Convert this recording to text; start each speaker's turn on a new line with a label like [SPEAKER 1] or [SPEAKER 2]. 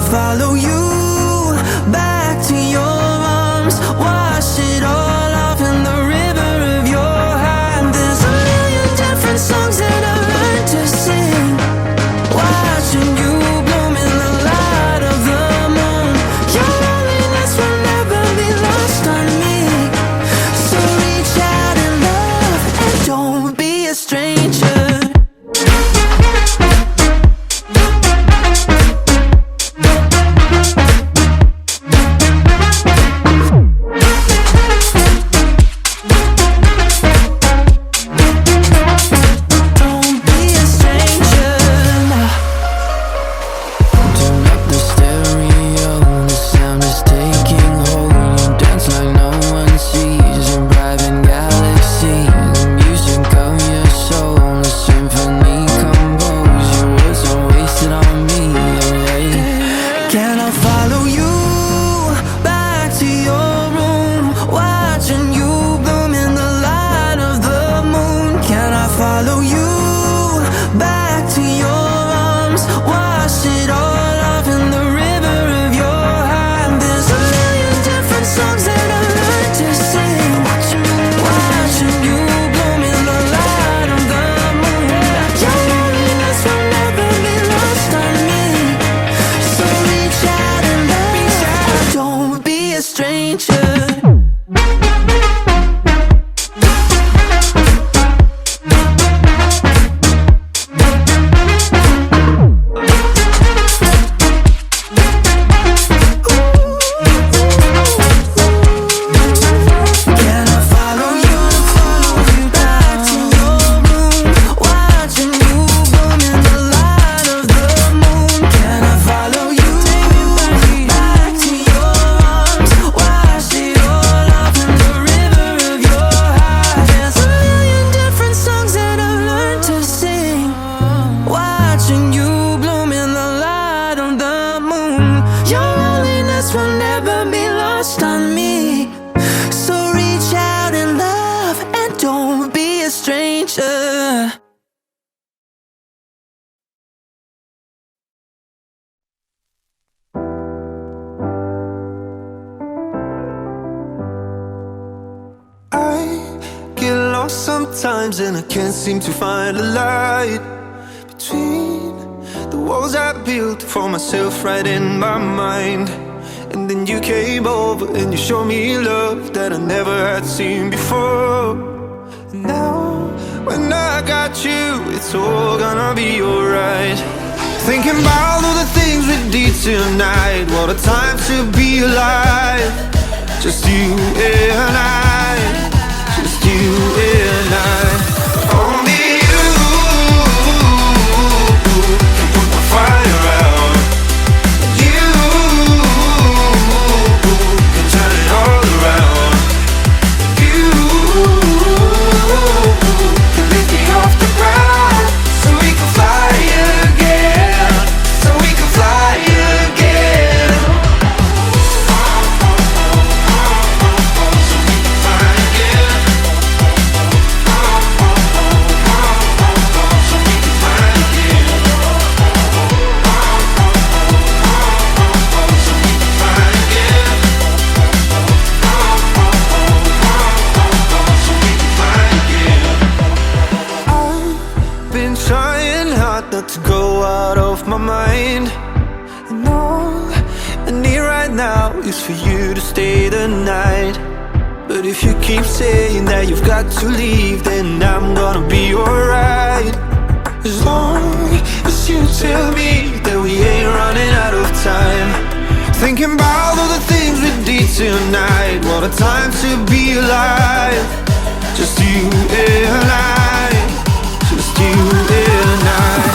[SPEAKER 1] follow you back to your arms? Wash it all off in the river of your heart. There's a million different songs that I've learned to sing, watching you bloom in the light of the moon. Your loneliness will never be lost on me. So reach out and love, and don't be a stranger.
[SPEAKER 2] Sometimes and I can't seem to find a light between the walls I built for myself right in my mind. And then you came over and you showed me love that I never had seen before. And now when I got you, it's all gonna be alright. Thinking about all the things we did tonight, what a time to be alive. Just you and I, just you and I. Only you can put the fire out. You can turn it all around. You can lift me off the ground, so we can fly again, so we can fly again. To go out of my mind, and all I need right now is for you to stay the night. But if you keep saying that you've got to leave, then I'm gonna be alright. As long as you tell me that we ain't running out of time. Thinking about all the things we did tonight, what a time to be alive. Just you and I, just you and I.